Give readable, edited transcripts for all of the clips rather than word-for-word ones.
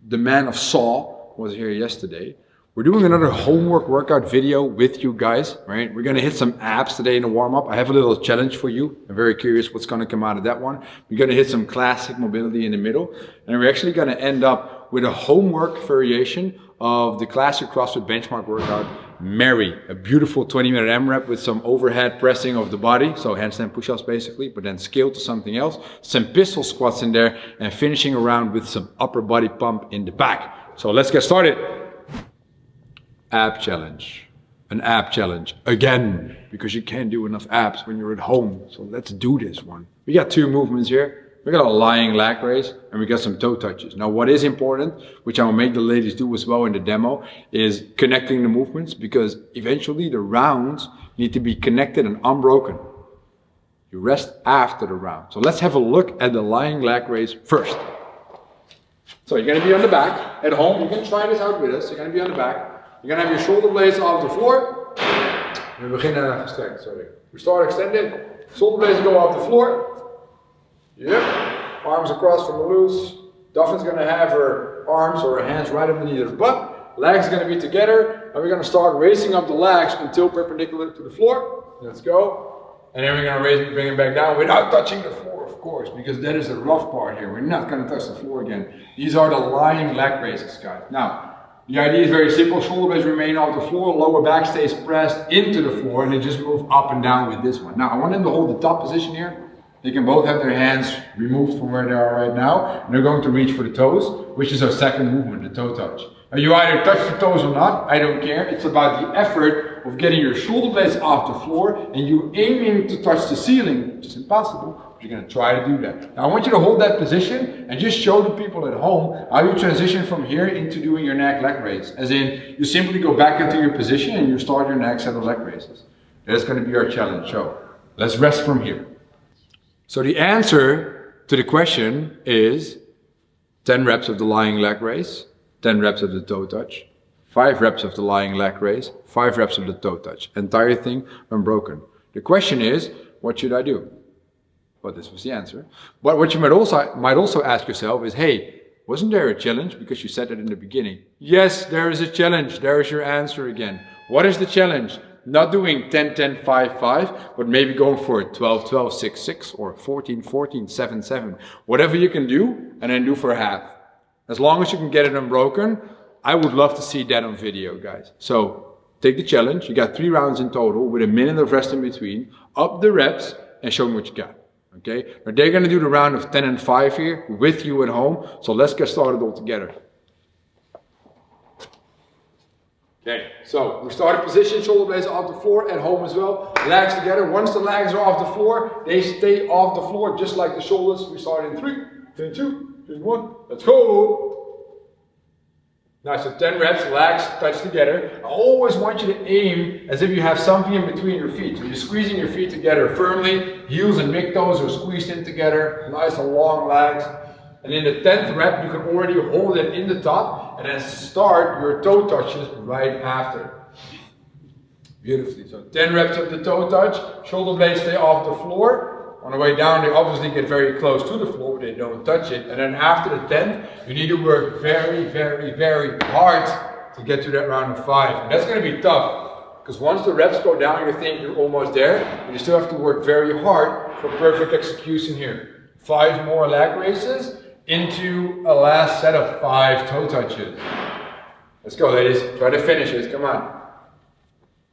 the man of Saw was here yesterday. We're doing another homework workout video with you guys, right? We're gonna hit some abs today in the warm-up. I have a little challenge for you. I'm very curious what's gonna come out of that one. We're gonna hit some classic mobility in the middle, and we're actually gonna end up with a homework variation of the classic CrossFit benchmark workout, Mary, a beautiful 20-minute AMRAP with some overhead pressing of the body, so handstand push-ups basically, but then scaled to something else, some pistol squats in there, and finishing around with some upper body pump in the back. So let's get started. Ab challenge, an ab challenge again, because you can't do enough abs when you're at home. So let's do this one. We got two movements here. We got a lying leg raise and we got some toe touches. Now what is important, which I will make the ladies do as well in the demo, is connecting the movements, because eventually the rounds need to be connected and unbroken. You rest after the round. So let's have a look at the lying leg raise first. So you're gonna be on the back. At home, you can try this out with us. You're gonna be on the back. You're gonna have your shoulder blades off the floor. We beginnen gestrekt, sorry. We start extended. Shoulder blades go off the floor. Yep. Arms across from the loose. Duffin's gonna have her arms or her hands right underneath her butt. Legs are gonna be together. And we're gonna start raising up the legs until perpendicular to the floor. Let's go. And then we're gonna bring it back down without touching the floor, of course, because that is the rough part here. We're not gonna touch the floor again. These are the lying leg raises, guys. Now, the idea is very simple. Shoulder blades remain off the floor, lower back stays pressed into the floor, and they just move up and down with this one. Now, I want them to hold the top position here. They can both have their hands removed from where they are right now, and they're going to reach for the toes, which is our second movement, the toe touch. Now, you either touch the toes or not, I don't care. It's about the effort of getting your shoulder blades off the floor, and you aiming to touch the ceiling, which is impossible. You're going to try to do that. Now I want you to hold that position and just show the people at home how you transition from here into doing your neck leg raise. As in, you simply go back into your position and you start your next set of leg raises. That's going to be our challenge. So let's rest from here. So the answer to the question is 10 reps of the lying leg raise, 10 reps of the toe touch, 5 reps of the lying leg raise, 5 reps of the toe touch. Entire thing unbroken. The question is, what should I do? Well, this was the answer. But what you might also ask yourself is, hey, wasn't there a challenge? Because you said it in the beginning. Yes, there is a challenge. There is your answer again. What is the challenge? Not doing 10, 10, 5, 5, but maybe going for 12, 12, 6, 6, or 14, 14, 7, 7. Whatever you can do, and then do for half. As long as you can get it unbroken, I would love to see that on video, guys. So take the challenge. You got 3 rounds in total with a minute of rest in between. Up the reps and show me what you got. Okay, now they're going to do the round of 10 and 5 here with you at home. So let's get started all together. Okay, so we start a position, shoulder blades off the floor, at home as well. Legs together. Once the legs are off the floor, they stay off the floor just like the shoulders. We start in 3, then 2, then 1. Let's go. Nice, so 10 reps, legs touch together. I always want you to aim as if you have something in between your feet. So you're squeezing your feet together firmly. Heels and big toes are squeezed in together. Nice and long legs. And in the 10th rep, you can already hold it in the top and then start your toe touches right after. Beautifully. So 10 reps of the toe touch. Shoulder blades stay off the floor. On the way down, they obviously get very close to the floor, but they don't touch it. And then after the 10th, you need to work very, very, very hard to get to that round of 5. And that's going to be tough, because once the reps go down, you think you're almost there, but you still have to work very hard for perfect execution here. 5 more leg raises into a last set of 5 toe touches. Let's go, ladies. Try to finish it. Come on.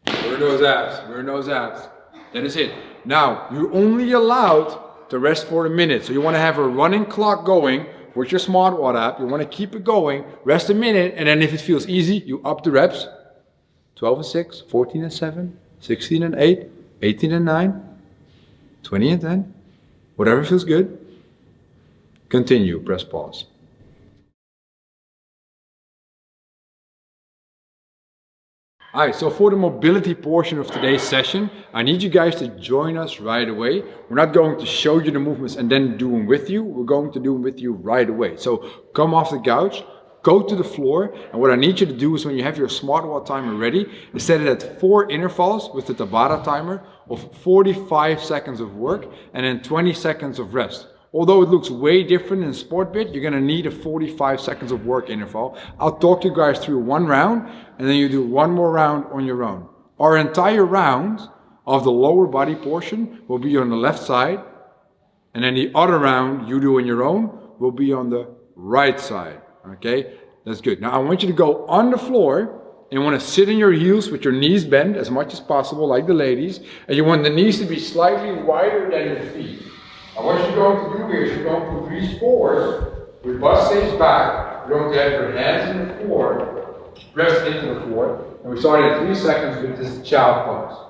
Burn those abs. Burn those abs. That is it. Now, you're only allowed to rest for a minute. So you want to have a running clock going with your smartwatch app. You want to keep it going, rest a minute, and then if it feels easy, you up the reps. 12 and 6, 14 and 7, 16 and 8, 18 and 9, 20 and 10. Whatever feels good. Continue, press pause. Alright, so for the mobility portion of today's session, I need you guys to join us right away. We're not going to show you the movements and then do them with you. We're going to do them with you right away. So come off the couch, go to the floor, and what I need you to do is when you have your smartwatch timer ready, is set it at 4 intervals with the Tabata timer of 45 seconds of work and then 20 seconds of rest. Although it looks way different in sport bit, you're gonna need a 45 seconds of work interval. I'll talk you guys through one round, and then you do one more round on your own. Our entire round of the lower body portion will be on the left side, and then the other round you do on your own will be on the right side, okay? That's good. Now I want you to go on the floor, and you want to sit on your heels with your knees bent as much as possible, like the ladies, and you want the knees to be slightly wider than your feet. And what you're going to do here is you're going to reach forward, your butt stays back, you're going to have your hands in the floor, press into the floor, and we start in 3 seconds with this child pose.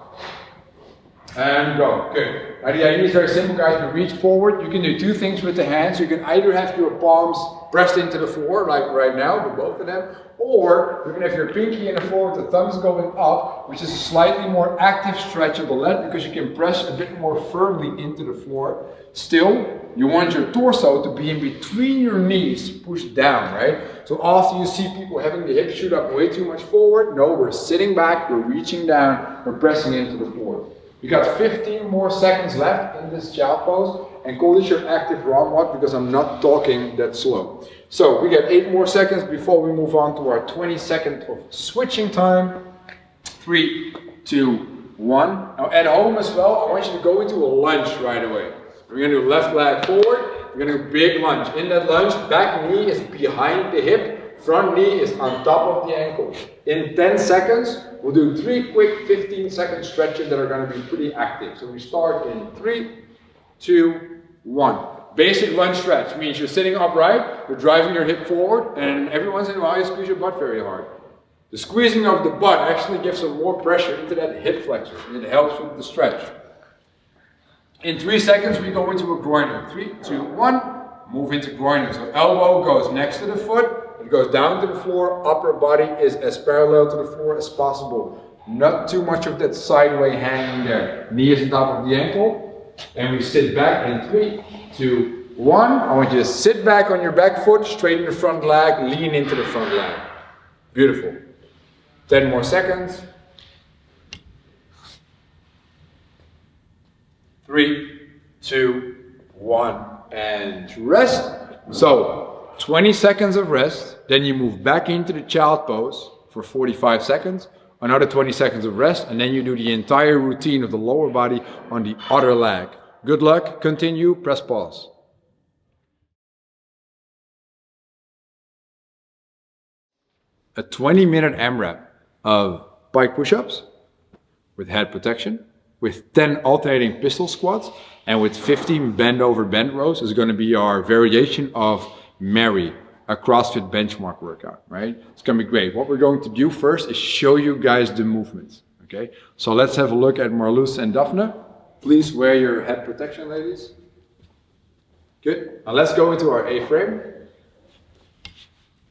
And go. Good. Now the idea is very simple, guys. You reach forward. You can do two things with the hands. You can either have your palms pressed into the floor, like right now, with both of them, or you can have your pinky in the floor with the thumbs going up, which is a slightly more active stretch of the leg because you can press a bit more firmly into the floor. Still, you want your torso to be in between your knees, pushed down, right? So often you see people having the hips shoot up way too much forward. No, we're sitting back, we're reaching down, we're pressing into the floor. You got 15 more seconds left in this child pose, and call this your active WARMUP because I'm not talking that slow. So we got 8 more seconds before we move on to our 20 seconds of switching time. 3, 2, 1. Now at home as well, I want you to go into a lunge right away. We're going to do left leg forward, we're going to do big lunge. In that lunge, back knee is behind the hip, front knee is on top of the ankle. In 10 seconds, we'll do 3 quick 15-second stretches that are going to be pretty active. So we start in 3, 2, 1. Basic lunge stretch means you're sitting upright, you're driving your hip forward, and every once in a while you squeeze your butt very hard. The squeezing of the butt actually gives some more pressure into that hip flexor, and it helps with the stretch. In 3 seconds, we go into a groiner. 3, 2, 1. Move into groiner. So elbow goes next to the foot. It goes down to the floor. Upper body is as parallel to the floor as possible. Not too much of that sideway hanging there. Knee is on top of the ankle. And we sit back in 3, 2, 1. I want you to sit back on your back foot, straighten the front leg, lean into the front leg. Beautiful. 10 more seconds. 3, 2, 1, and rest. So 20 seconds of rest, then you move back into the child pose for 45 seconds, another 20 seconds of rest, and then you do the entire routine of the lower body on the other leg. Good luck, continue, press pause. A 20-minute AMRAP of piked push-ups with head protection, with 10 alternating pistol squats, and with 15 bend over bend rows is going to be our variation of Mary, a CrossFit benchmark workout, right? It's going to be great. What we're going to do first is show you guys the movements, okay? So let's have a look at Marloes and Daphne. Please wear your head protection, ladies. Good. Now let's go into our A-frame.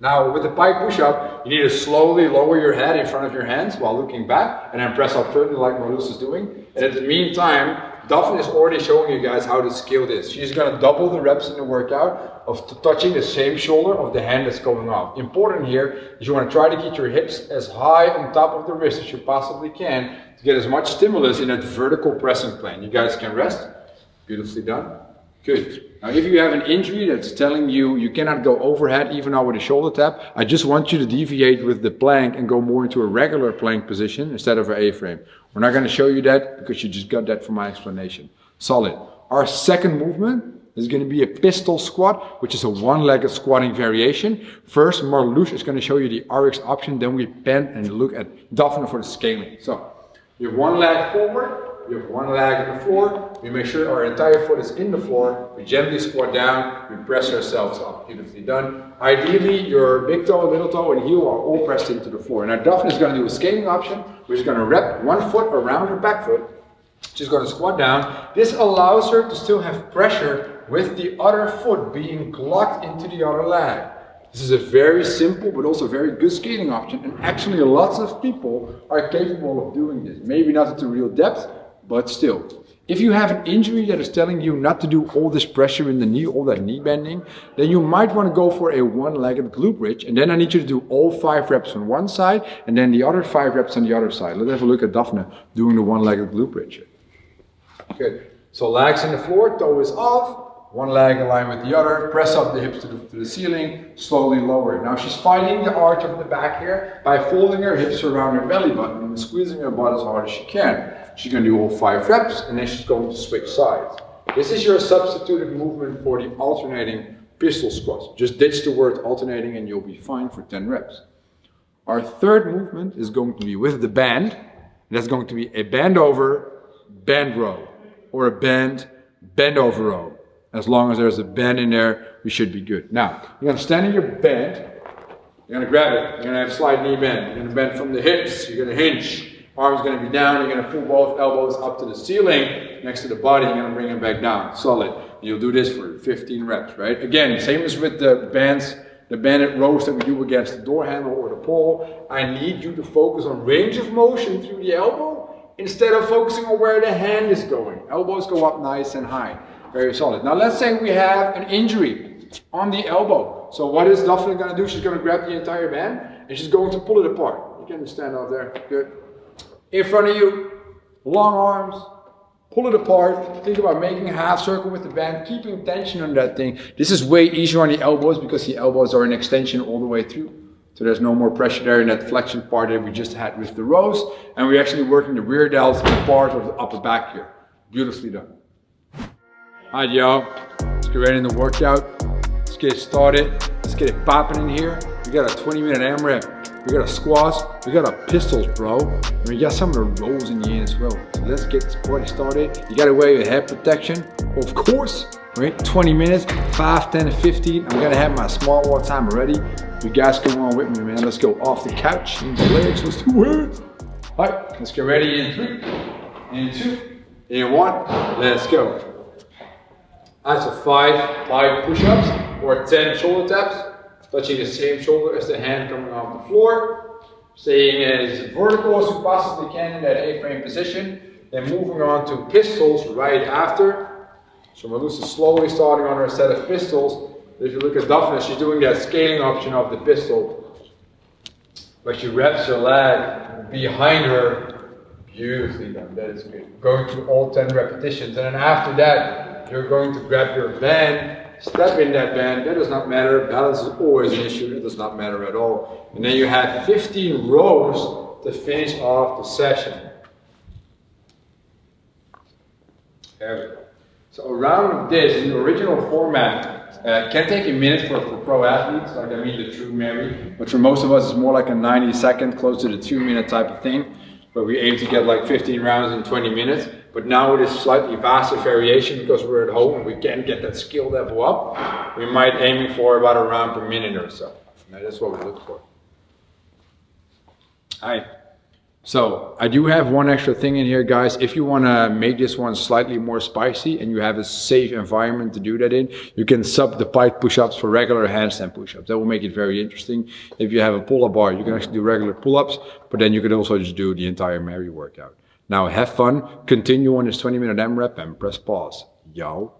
Now with the pike push-up, you need to slowly lower your head in front of your hands while looking back, and then press up firmly like Marloes is doing. And at the meantime, Daphne is already showing you guys how to scale this. She's going to double the reps in the workout of touching the same shoulder of the hand that's going off. Important here is you want to try to keep your hips as high on top of the wrist as you possibly can to get as much stimulus in that vertical pressing plane. You guys can rest. Beautifully done. Good. Now if you have an injury that's telling you you cannot go overhead even now with a shoulder tap, I just want you to deviate with the plank and go more into a regular plank position instead of an A-frame. We're not going to show you that because you just got that from my explanation. Solid. Our second movement is going to be a pistol squat, which is a one-legged squatting variation. First, Marloes is going to show you the RX option, then we pen and look at Daphne for the scaling. So, you have one leg forward. We have one leg on the floor. We make sure our entire foot is in the floor. We gently squat down. We press ourselves up. Beautifully done. Ideally, your big toe, little toe, and heel are all pressed into the floor. Now, Daphne is going to do a scaling option. We're just going to wrap one foot around her back foot. She's going to squat down. This allows her to still have pressure with the other foot being locked into the other leg. This is a very simple but also very good scaling option, and actually lots of people are capable of doing this. Maybe not to real depth, but still. If you have an injury that is telling you not to do all this pressure in the knee, all that knee bending, then you might want to go for a one-legged glute bridge, and then I need you to do all 5 reps on one side and then the other 5 reps on the other side. Let's have a look at Daphne doing the one-legged glute bridge. Good. So legs in the floor, toe is off. one leg aligned with the other, press up the hips to the ceiling, slowly lower it. Now she's fighting the arch of the back here by folding her hips around her belly button and squeezing her butt as hard as she can. She's going to do all 5 reps and then she's going to switch sides. This is your substituted movement for the alternating pistol squats. Just ditch the word alternating and you'll be fine for 10 reps. Our third movement is going to be with the band. That's going to be a bend over, bend row, or a bend over row. As long as there's a bend in there, we should be good. Now, you're going to stand in your bend. You're going to grab it. You're going to have slide knee bend. You're going to bend from the hips. You're going to hinge. Arms going to be down. You're going to pull both elbows up to the ceiling next to the body. You're going to bring them back down. Solid. You'll do this for 15 reps, right? Again, same as with the bands, the banded rows that we do against the door handle or the pole. I need you to focus on range of motion through the elbow instead of focusing on where the hand is going. Elbows go up nice and high. Very solid. Now let's say we have an injury on the elbow. So what is Daphne going to do? She's going to grab the entire band and she's going to pull it apart. You can stand out there. Good. In front of you, long arms, pull it apart. Think about making a half circle with the band, keeping tension on that thing. This is way easier on the elbows because the elbows are an extension all the way through. So there's no more pressure there in that flexion part that we just had with the rows. And we're actually working the rear delts and part of the upper back here. Beautifully done. Alright y'all, let's get ready in the workout. Let's get started. Let's get it popping in here. We got a 20-minute AMRAP. We got a squats. We got a pistols, bro. And we got some of the rolls in the end as well. So let's get this party started. You gotta wear your head protection, of course. Right? 20 minutes, 5, 10, 15. I'm gonna have my small wall time already. You guys come on with me, man. Let's go off the couch, in the legs. Let's do it. Alright, let's get ready in 3, in 2, in 1. Let's go. Alright, so 5 piked push ups or 10 shoulder taps, touching the same shoulder as the hand coming off the floor. Staying as vertical as you possibly can in that A-frame position. Then moving on to pistols right after. So Malusa slowly starting on her set of pistols. If you look at Daphne, she's doing that scaling option of the pistol. But she wraps her leg behind her. Beautifully done, that is good. Going through all 10 repetitions. And then after that, you're going to grab your band, step in that band. That does not matter. Balance is always an issue. It does not matter at all. And then you have 15 rows to finish off the session. There we go. So a round of this in the original format can take a minute for pro athletes, like I mean the true Mary. But for most of us, it's more like a 90-second, close to the 2-minute type of thing. But we aim to get like 15 rounds in 20 minutes. But now with this slightly faster variation, because we're at home and we can get that skill level up, we might aim for about a round per minute or so. Now, that's what we look for. Alright. So I do have one extra thing in here, guys. If you want to make this one slightly more spicy and you have a safe environment to do that in, you can sub the piked push-ups for regular handstand push-ups. That will make it very interesting. If you have a pull-up bar, you can actually do regular pull-ups, but then you can also just do the entire Mary workout. Now have fun, continue on this 20-minute AMRAP and press pause. Yo.